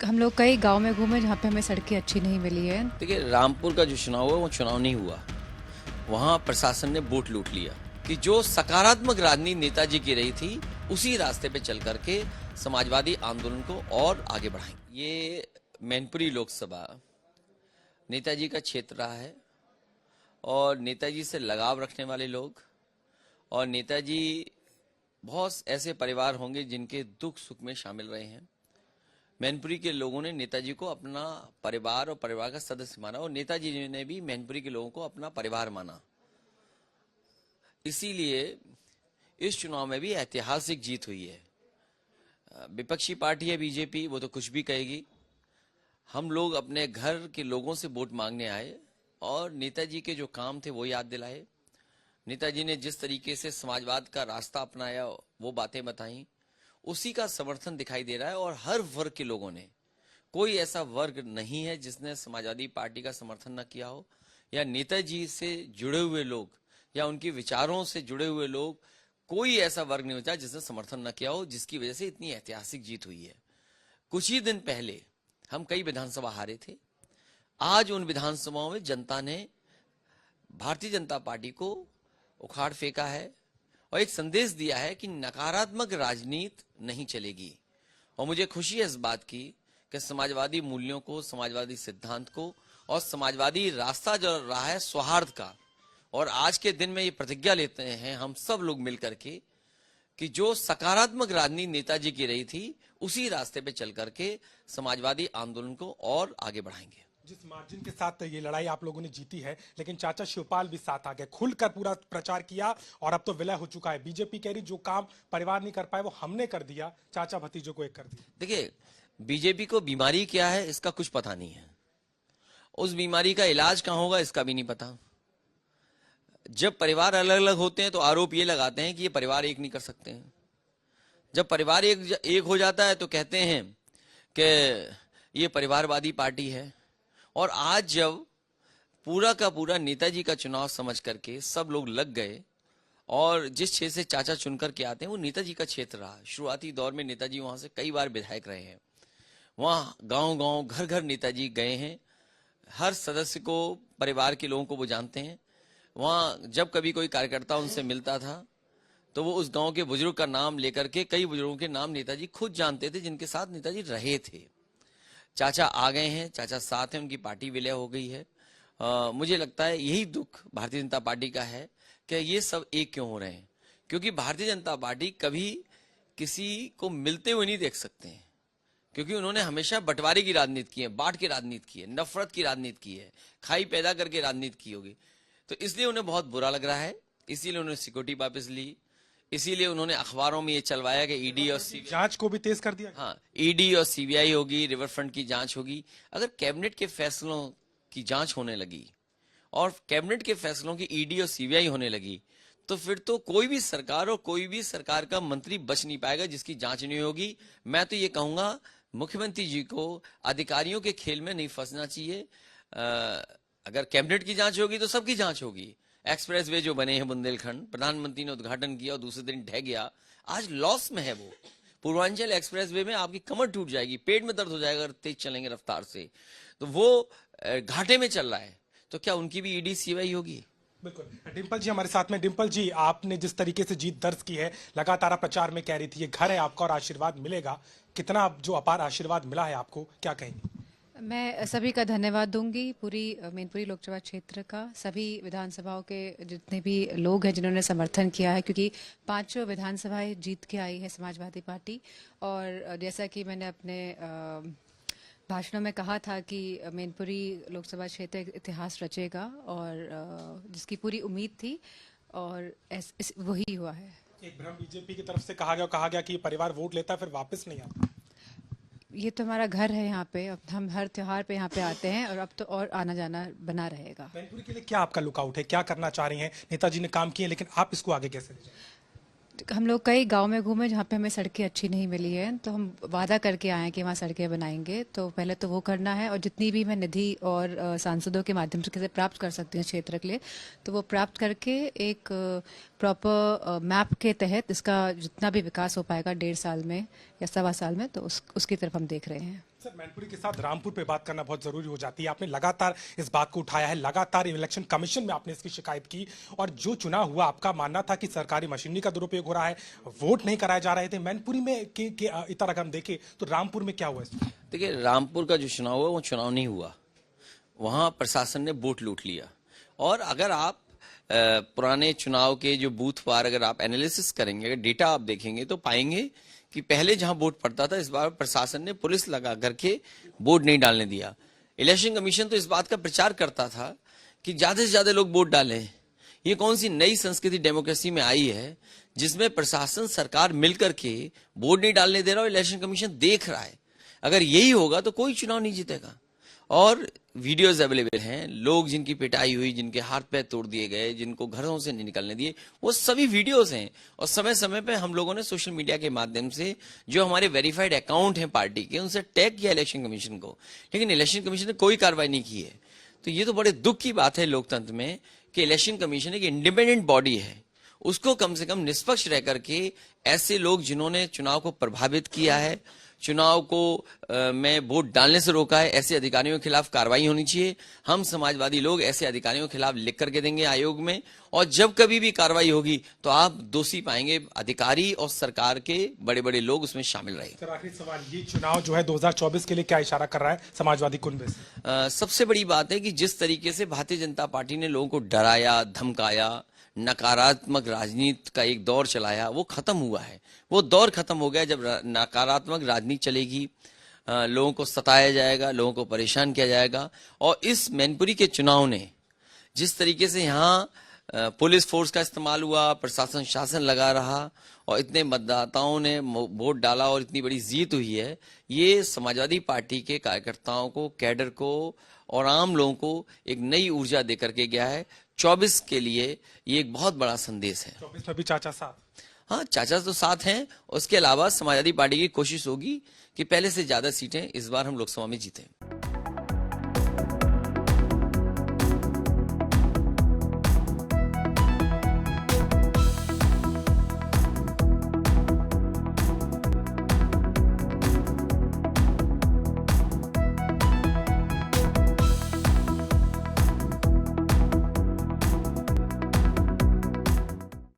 हम लोग कई गांव में घूमे जहाँ पे हमें सड़कें अच्छी नहीं मिली है। देखिए, रामपुर का जो चुनाव हुआ वो चुनाव नहीं हुआ, वहाँ प्रशासन ने वोट लूट लिया कि जो सकारात्मक राजनीति नेताजी की रही थी उसी रास्ते पे चल करके समाजवादी आंदोलन को और आगे बढ़ाएंगे। ये मैनपुरी लोकसभा नेताजी का क्षेत्र रहा है और नेताजी से लगाव रखने वाले लोग और नेताजी बहुत ऐसे परिवार होंगे जिनके दुख सुख में शामिल रहे हैं। मैनपुरी के लोगों ने नेताजी को अपना परिवार और परिवार का सदस्य माना और नेताजी ने भी मैनपुरी के लोगों को अपना परिवार माना। इसीलिए इस चुनाव में भी ऐतिहासिक जीत हुई है। विपक्षी पार्टी है बीजेपी, वो तो कुछ भी कहेगी। हम लोग अपने घर के लोगों से वोट मांगने आए और नेताजी के जो काम थे वो याद दिलाए। नेताजी ने जिस तरीके से समाजवाद का रास्ता अपनाया वो बातें बताई, उसी का समर्थन दिखाई दे रहा है। और हर वर्ग के लोगों ने, कोई ऐसा वर्ग नहीं है जिसने समाजवादी पार्टी का समर्थन न किया हो, या नेताजी से जुड़े हुए लोग या उनके विचारों से जुड़े हुए लोग, कोई ऐसा वर्ग नहीं होता जिसने समर्थन न किया हो, जिसकी वजह से इतनी ऐतिहासिक जीत हुई है। कुछ ही दिन पहले हम कई विधानसभा हारे थे। आज उन विधानसभाओं में जनता ने भारतीय जनता पार्टी को उखाड़ फेंका है और एक संदेश दिया है कि नकारात्मक राजनीति नहीं चलेगी। और मुझे खुशी है इस बात की कि समाजवादी मूल्यों को, समाजवादी सिद्धांत को और समाजवादी रास्ता जो रहा है सौहार्द का, और आज के दिन में ये प्रतिज्ञा लेते हैं हम सब लोग मिलकर के कि जो सकारात्मक राजनीति नेताजी की रही थी उसी रास्ते पे चल करके समाजवादी आंदोलन को और आगे बढ़ाएंगे। जिस मार्जिन के साथ ये लड़ाई आप लोगों ने जीती है, लेकिन चाचा शिवपाल भी साथ आ गए, खुलकर पूरा प्रचार किया और अब तो विलय हो चुका है। बीजेपी कह रही जो काम परिवार नहीं कर पाए वो हमने कर दिया, चाचा भतीजों को एक कर दिया। देखिए, बीजेपी को बीमारी क्या है इसका कुछ पता नहीं है, उस बीमारी का इलाज कहाँ होगा इसका भी नहीं पता। जब परिवार अलग अलग होते हैं तो आरोप ये लगाते हैं कि ये परिवार एक नहीं कर सकते हैं। जब परिवार एक हो जाता है तो कहते हैं कि ये परिवारवादी पार्टी है। और आज जब पूरा का पूरा नेताजी का चुनाव समझ करके सब लोग लग गए और जिस क्षेत्र से चाचा चुन करके आते हैं वो नेताजी का क्षेत्र रहा। शुरुआती दौर में नेताजी वहां से कई बार विधायक रहे हैं, वहां गांव गांव घर घर नेताजी गए हैं, हर सदस्य को, परिवार के लोगों को वो जानते हैं। वहां जब कभी कोई कार्यकर्ता उनसे मिलता था तो वो उस गांव के बुजुर्ग का नाम लेकर के, कई बुजुर्गों के नाम नेताजी खुद जानते थे जिनके साथ नेताजी रहे थे। चाचा आ गए हैं, चाचा साथ हैं, उनकी पार्टी विलय हो गई है। मुझे लगता है यही दुख भारतीय जनता पार्टी का है कि ये सब एक क्यों हो रहे हैं, क्योंकि भारतीय जनता पार्टी कभी किसी को मिलते हुए नहीं देख सकते हैं, क्योंकि उन्होंने हमेशा बंटवारे की राजनीति की है, बांट की राजनीति की है, नफरत की राजनीति की है, खाई पैदा करके राजनीति की होगी। तो इसलिए उन्हें बहुत बुरा लग रहा है, इसीलिए उन्होंने सिक्योरिटी वापस ली, इसीलिए उन्होंने अखबारों में ये चलवाया कि ईडी और सीबीआई जांच को भी तेज कर दिया। हाँ, ईडी और सीबीआई होगी, रिवर फ्रंट की जांच होगी। अगर कैबिनेट के फैसलों की जांच होने लगी और कैबिनेट के फैसलों की ईडी और सीबीआई होने लगी तो फिर तो कोई भी सरकार और कोई भी सरकार का मंत्री बच नहीं पाएगा जिसकी जांच नहीं होगी। मैं तो ये कहूंगा मुख्यमंत्री जी को अधिकारियों के खेल में नहीं फंसना चाहिए। अगर कैबिनेट की जांच होगी तो सबकी जांच होगी। एक्सप्रेस वे जो बने हैं बुंदेलखंड, प्रधानमंत्री ने उद्घाटन किया और दूसरे दिन ढह गया, आज लॉस में है वो। पूर्वांचल एक्सप्रेस वे में आपकी कमर टूट जाएगी, पेट में दर्द हो जाएगा अगर तेज चलेंगे रफ्तार से, तो वो घाटे में चल रहा है। तो क्या उनकी भी ईडी सीबीआई होगी? बिल्कुल। डिम्पल जी हमारे साथ में। डिम्पल जी, आपने जिस तरीके से जीत दर्ज की है, लगातार प्रचार में कह रही थी ये घर है आपका और आशीर्वाद मिलेगा, कितना जो अपार आशीर्वाद मिला है आपको, क्या कहेंगे? मैं सभी का धन्यवाद दूंगी, पूरी मैनपुरी लोकसभा क्षेत्र का, सभी विधानसभाओं के जितने भी लोग हैं जिन्होंने समर्थन किया है, क्योंकि 5 विधानसभाएं जीत के आई है समाजवादी पार्टी। और जैसा कि मैंने अपने भाषणों में कहा था कि मैनपुरी लोकसभा क्षेत्र एक इतिहास रचेगा और जिसकी पूरी उम्मीद थी और वही हुआ है। एक भ्रम बीजेपी की तरफ से कहा गया कि परिवार वोट लेता है फिर वापस नहीं आता। ये तो हमारा घर है, यहाँ पे अब हम हर त्योहार पे यहाँ पे आते हैं और अब तो और आना जाना बना रहेगा। मैनपुरी के लिए क्या आपका लुकआउट है, क्या करना चाह रही हैं? नेताजी ने काम किए लेकिन आप इसको आगे कैसे ले जाएंगे? हम लोग कई गांव में घूमे जहाँ पे हमें सड़कें अच्छी नहीं मिली है, तो हम वादा करके आए हैं कि वहाँ सड़कें बनाएंगे। तो पहले तो वो करना है और जितनी भी मैं निधि और सांसदों के माध्यम से प्राप्त कर सकती हूँ क्षेत्र के लिए, तो वो प्राप्त करके एक प्रॉपर मैप के तहत इसका जितना भी विकास हो पाएगा 1.5 साल में या 1.25 साल में, तो उसकी तरफ हम देख रहे हैं। सर, मैनपुरी के साथ रामपुर पे बात करना बहुत जरूरी हो जाती है। आपने लगातार इस बात को उठाया है, लगातार इलेक्शन कमीशन में आपने इसकी शिकायत की, और जो चुनाव हुआ आपका मानना था कि सरकारी मशीनरी का दुरुपयोग हो रहा है, वोट नहीं कराए जा रहे थे। मैनपुरी में इतना अगर हम देखें तो रामपुर में क्या हुआ इसमें? देखिए, रामपुर का जो चुनाव हुआ वो चुनाव नहीं हुआ, वहां प्रशासन ने वोट लूट लिया। और अगर आप पुराने चुनाव के जो बूथ वार अगर आप एनालिसिस करेंगे, अगर डेटा आप देखेंगे तो पाएंगे कि पहले जहां वोट पड़ता था, इस बार प्रशासन ने पुलिस लगा करके वोट नहीं डालने दिया। इलेक्शन कमीशन तो इस बात का प्रचार करता था कि ज्यादा से ज्यादा लोग वोट डालें। ये कौन सी नई संस्कृति डेमोक्रेसी में आई है जिसमें प्रशासन सरकार मिलकर के वोट नहीं डालने दे रहा और इलेक्शन कमीशन देख रहा है? अगर यही होगा तो कोई चुनाव नहीं जीतेगा। और वीडियोस अवेलेबल हैं, लोग जिनकी पिटाई हुई, जिनके हाथ पैर तोड़ दिए गए, जिनको घरों से नहीं निकलने दिए, वो सभी वीडियोस हैं। और समय समय पे हम लोगों ने सोशल मीडिया के माध्यम से जो हमारे वेरीफाइड अकाउंट हैं पार्टी के, उनसे टैग किया इलेक्शन कमीशन को, लेकिन इलेक्शन कमीशन ने कोई कार्रवाई नहीं की है। तो ये तो बड़े दुख की बात है लोकतंत्र में कि इलेक्शन कमीशन एक इंडिपेंडेंट बॉडी है, उसको कम से कम निष्पक्ष रह करके ऐसे लोग जिन्होंने चुनाव को प्रभावित किया है, चुनाव को में वोट डालने से रोका है, ऐसे अधिकारियों के खिलाफ कार्रवाई होनी चाहिए। हम समाजवादी लोग ऐसे अधिकारियों के खिलाफ लिख करके देंगे आयोग में, और जब कभी भी कार्रवाई होगी तो आप दोषी पाएंगे अधिकारी और सरकार के बड़े बड़े लोग उसमें शामिल रहे। सर, आखिरी सवाल, ये चुनाव जो है 2024 के लिए क्या इशारा कर रहा है समाजवादी कुनबे से? सबसे बड़ी बात है कि जिस तरीके से भारतीय जनता पार्टी ने लोगों को डराया, धमकाया, नकारात्मक राजनीति का एक दौर चलाया, वो खत्म हुआ है। वो दौर खत्म हो गया जब नकारात्मक राजनीति चलेगी, लोगों को सताया जाएगा, लोगों को परेशान किया जाएगा। और इस मैनपुरी के चुनाव ने जिस तरीके से यहाँ पुलिस फोर्स का इस्तेमाल हुआ, प्रशासन शासन लगा रहा और इतने मतदाताओं ने वोट डाला और इतनी बड़ी जीत हुई है, ये समाजवादी पार्टी के कार्यकर्ताओं को, कैडर को और आम लोगों को एक नई ऊर्जा दे करके गया है। 24 के लिए ये एक बहुत बड़ा संदेश है। 24 में भी चाचा साथ? हाँ, चाचा तो साथ हैं। उसके अलावा समाजवादी पार्टी की कोशिश होगी कि पहले से ज्यादा सीटें इस बार हम लोकसभा में जीतें।